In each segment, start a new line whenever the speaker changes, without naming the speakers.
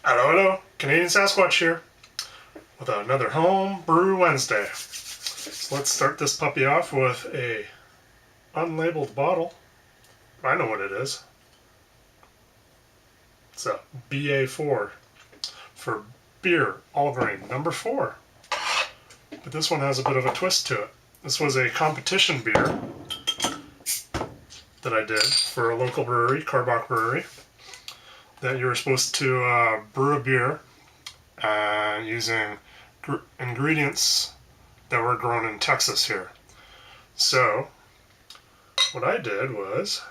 Hello, hello, Canadian Sasquatch here with another Homebrew Wednesday. So let's start this puppy off with a unlabeled bottle. I know what it is. It's a BA4 for beer, all grain, number 4. But this one has a bit of a twist to it. This was a competition beer that I did for a local brewery, Carbach Brewery, that you were supposed to brew a beer using ingredients that were grown in Texas here. So what I did was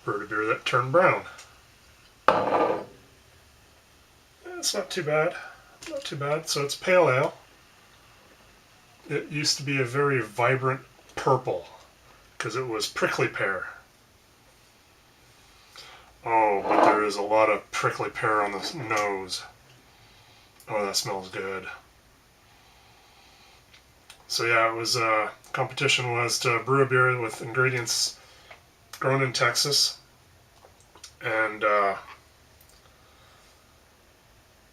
brewed a beer that turned brown. It's not too bad. Not too bad. So it's pale ale. It used to be a very vibrant purple because it was prickly pear. Oh, but there is a lot of prickly pear on the nose. Oh, that smells good. So yeah, it was competition was to brew a beer with ingredients grown in Texas, and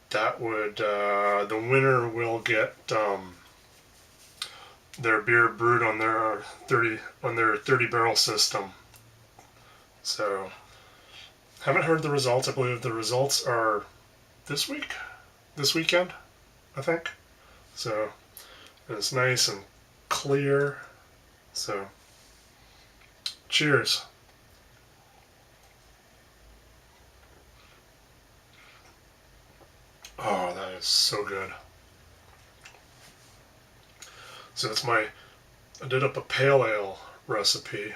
that would the winner will get their beer brewed on their 30 barrel system. So haven't heard the results. I believe the results are this weekend, I think. So it's nice and clear. So cheers. Oh, that is so good. So I did up a pale ale recipe,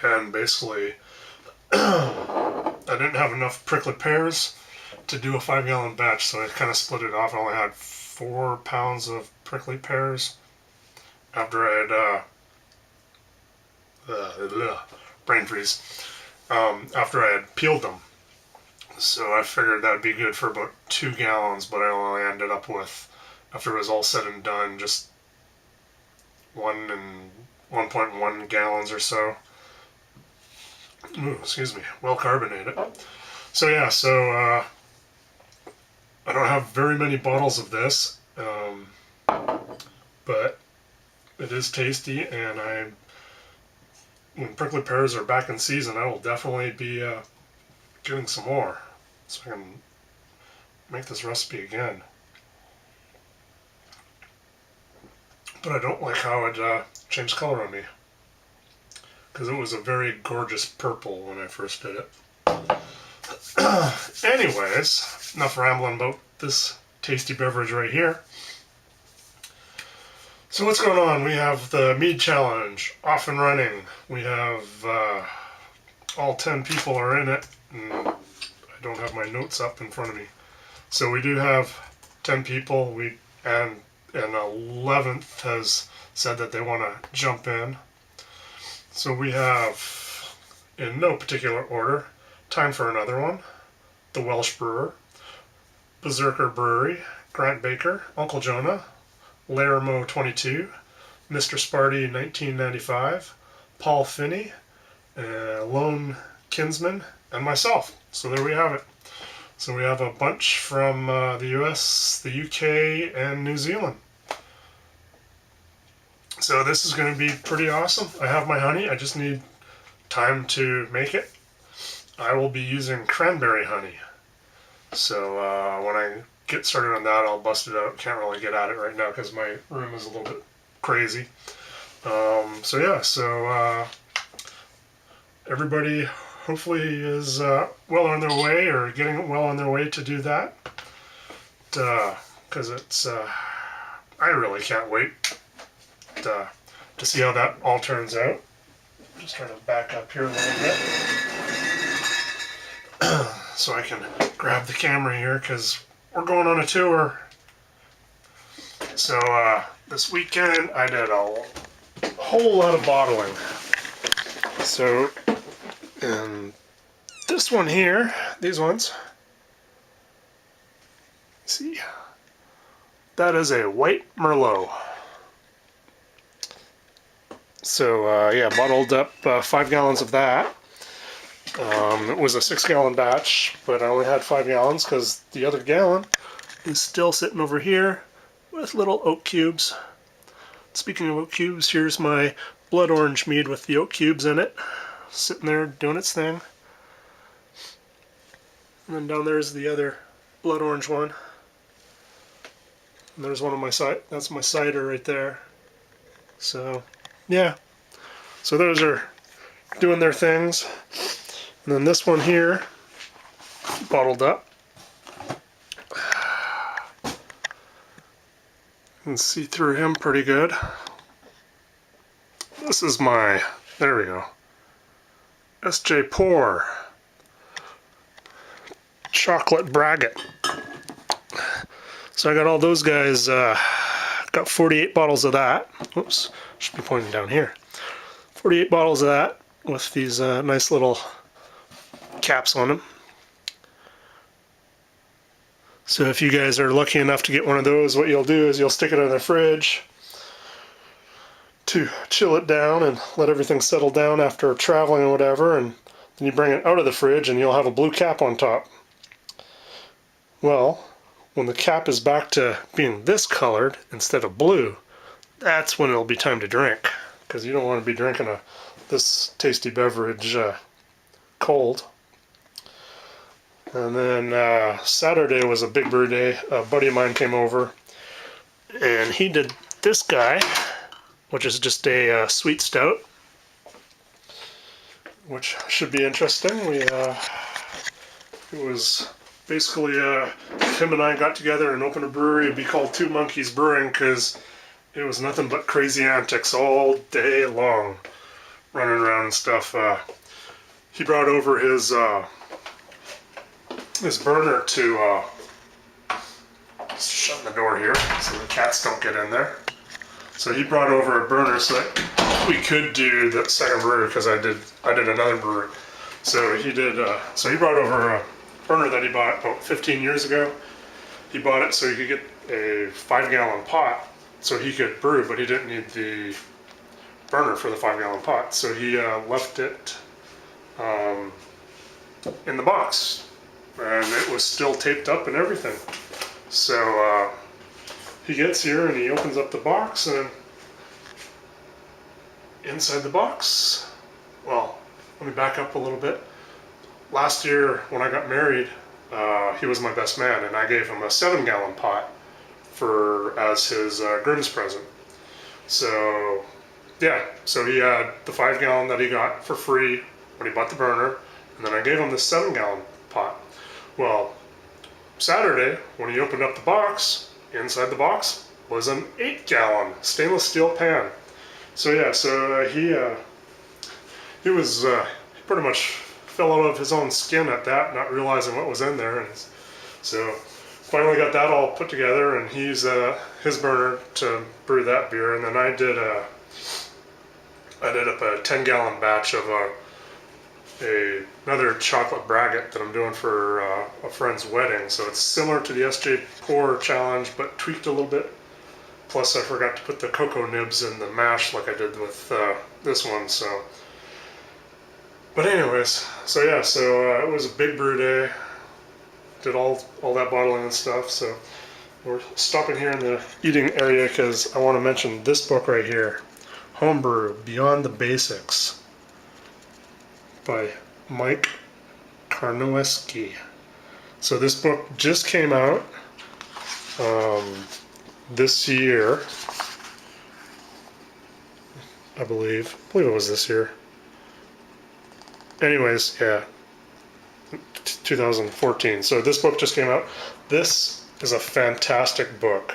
and basically I didn't have enough prickly pears to do a 5-gallon batch, so I kind of split it off. I only had 4 pounds of prickly pears after I had brain freeze, after I had peeled them. So I figured that would be good for about 2 gallons, but I only ended up with, after it was all said and done, just 1.1 gallons or so. Ooh, excuse me, well carbonated. So yeah, I don't have very many bottles of this, but it is tasty, and when prickly pears are back in season, I will definitely be getting some more, so I can make this recipe again. But I don't like how it changed color on me, because it was a very gorgeous purple when I first did it. Anyways, enough rambling about this tasty beverage right here. So what's going on? We have the Mead Challenge off and running. We have all 10 people are in it, and I don't have my notes up in front of me. So we do have 10 people. And an 11th has said that they want to jump in. So we have, in no particular order, Time for Another One, The Welsh Brewer, Berserker Brewery, Grant Baker, Uncle Jonah, Laramo 22, Mr. Sparty 1995, Paul Finney, Lone Kinsman, and myself. So there we have it. So we have a bunch from the US, the UK, and New Zealand. So this is going to be pretty awesome. I have my honey. I just need time to make it. I will be using cranberry honey. So when I get started on that, I'll bust it out. Can't really get at it right now because my room is a little bit crazy. So yeah, everybody hopefully is well on their way, or getting well on their way to do that. Because it's, I really can't wait to see how that all turns out. I'm just trying to back up here a little bit so I can grab the camera here, because we're going on a tour. So this weekend I did a whole lot of bottling. So, and this one here, these ones, see, that is a white Merlot. So yeah, bottled up 5 gallons of that. It was a 6-gallon batch, but I only had 5 gallons because the other gallon is still sitting over here with little oak cubes. Speaking of oak cubes, here's my blood orange mead with the oak cubes in it, sitting there doing its thing. And then down there's the other blood orange one. And there's one of my that's my cider right there. So, yeah. So those are doing their things. And then this one here, bottled up. You can see through him pretty good. This is my, there we go, S.J. Pour chocolate braggot. So I got all those guys, got 48 bottles of that. Oops, should be pointing down here. 48 bottles of that with these nice little caps on them. So if you guys are lucky enough to get one of those, what you'll do is you'll stick it in the fridge to chill it down and let everything settle down after traveling and whatever, and then you bring it out of the fridge and you'll have a blue cap on top. Well, when the cap is back to being this colored instead of blue, that's when it'll be time to drink, because you don't want to be drinking this tasty beverage cold. And then Saturday was a big brew day. A buddy of mine came over, and he did this guy, which is just a sweet stout, which should be interesting. It was basically him and I got together and opened a brewery. It'd be called Two Monkeys Brewing because it was nothing but crazy antics all day long, running around and stuff. He brought over his burner to shut the door here so the cats don't get in there. So he brought over a burner so that we could do the second brew, because I did another brew. So he brought over a burner that he bought about 15 years ago. He bought it so he could get a 5-gallon pot so he could brew, but he didn't need the burner for the 5-gallon pot. So he left it in the box, and it was still taped up and everything. So he gets here and he opens up the box, and inside the box, well, let me back up a little bit. Last year when I got married, he was my best man, and I gave him a 7-gallon pot as his groom's present. So yeah, so he had the 5-gallon that he got for free when he bought the burner, and then I gave him the 7-gallon pot. Well, Saturday when he opened up the box, inside the box was an 8-gallon stainless steel pan. So yeah, so he pretty much fell out of his own skin at that, not realizing what was in there. And so finally got that all put together, and he used his burner to brew that beer. And then I did up a 10-gallon batch of another chocolate braggot that I'm doing for a friend's wedding. So it's similar to the SJ Pour challenge, but tweaked a little bit. Plus I forgot to put the cocoa nibs in the mash like I did with this one. So, but anyways, so yeah, so it was a big brew day. Did all that bottling and stuff. So we're stopping here in the eating area because I want to mention this book right here, Homebrew, Beyond the Basics, by Mike Karnowski. So this book just came out this year, I believe it was this year. Anyways, yeah, 2014. So this book just came out. This is a fantastic book.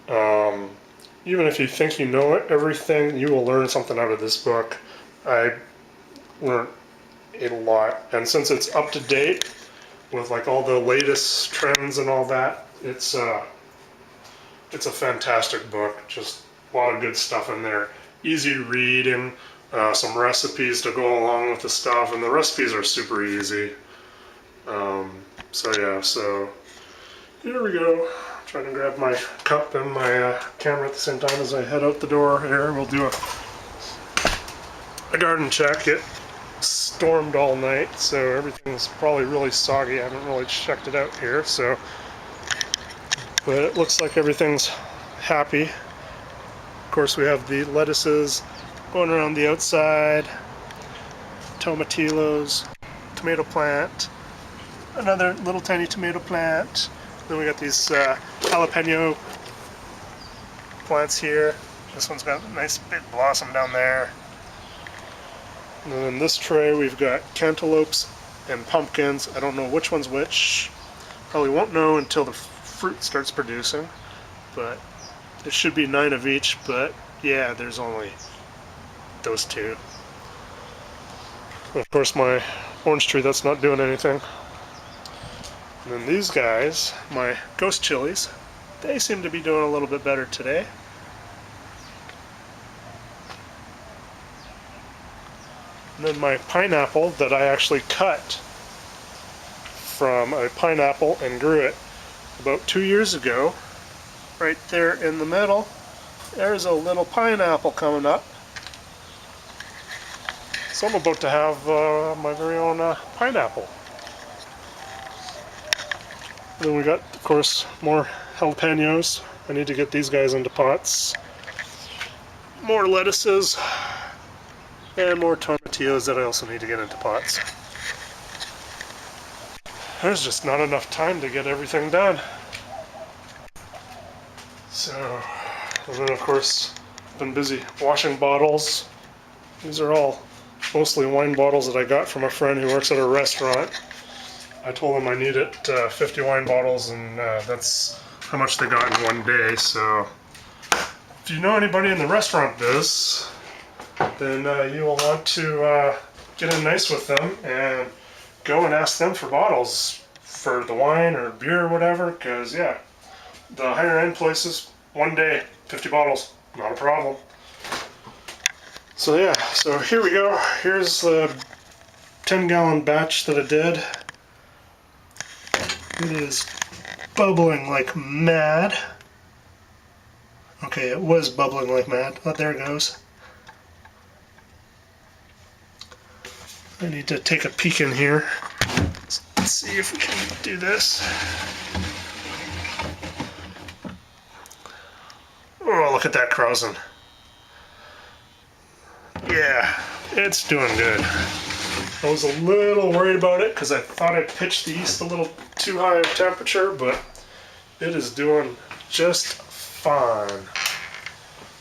Even if you think you know everything, you will learn something out of this book. I learned a lot, and since it's up to date with like all the latest trends and all that, it's a fantastic book. Just a lot of good stuff in there. Easy reading, some recipes to go along with the stuff, and the recipes are super easy. So yeah, so here we go. Trying to grab my cup and my camera at the same time as I head out the door here. We'll do a garden check. It stormed all night, so everything's probably really soggy. I haven't really checked it out here, so, but it looks like everything's happy. Of course, we have the lettuces going around the outside, tomatillos, tomato plant, another little tiny tomato plant. Then we got these jalapeno plants here. This one's got a nice big blossom down there. And then in this tray we've got cantaloupes and pumpkins. I don't know which one's which. Probably won't know until the fruit starts producing, but there should be 9 of each, but yeah, there's only those 2. And of course my orange tree, that's not doing anything. And then these guys, my ghost chilies, they seem to be doing a little bit better today. And then my pineapple that I actually cut from a pineapple and grew it about 2 years ago, right there in the middle, there's a little pineapple coming up. So I'm about to have my very own pineapple. And then we got, of course, more jalapenos. I need to get these guys into pots. More lettuces. And more tomatillos that I also need to get into pots. There's just not enough time to get everything done. So, and then of course, been busy washing bottles. These are all mostly wine bottles that I got from a friend who works at a restaurant. I told him I needed 50 wine bottles, and that's how much they got in one day. So, if you know anybody in the restaurant biz, then you will want to get in nice with them and go and ask them for bottles for the wine or beer or whatever, because yeah, the higher end places, one day, 50 bottles, not a problem. So yeah, so here we go. Here's the 10-gallon batch that I did. It is bubbling like mad. Okay, it was bubbling like mad. Oh, there it goes. I need to take a peek in here. Let's see if we can do this. Oh, look at that krausen. Yeah, it's doing good. I was a little worried about it because I thought I pitched the yeast a little too high of temperature, but it is doing just fine.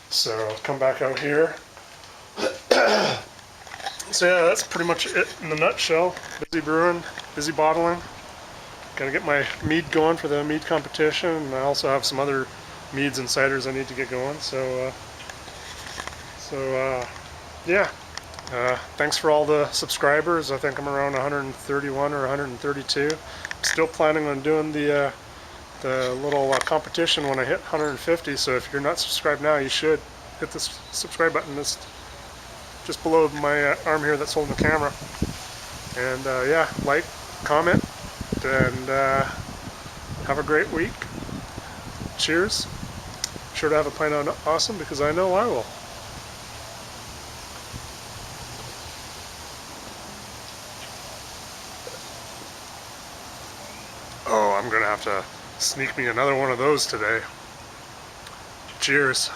So I'll come back out here. So yeah, that's pretty much it in a nutshell. Busy brewing, busy bottling. Gotta get my mead going for the mead competition, and I also have some other meads and ciders I need to get going. So yeah. Thanks for all the subscribers. I think I'm around 131 or 132. I'm still planning on doing the little competition when I hit 150. So if you're not subscribed now, you should hit the subscribe button. It's just below my arm here that's holding the camera. And yeah, like, comment, and have a great week. Cheers. Sure to have a pint on awesome, because I know I will. Oh, I'm gonna have to sneak me another one of those today. Cheers.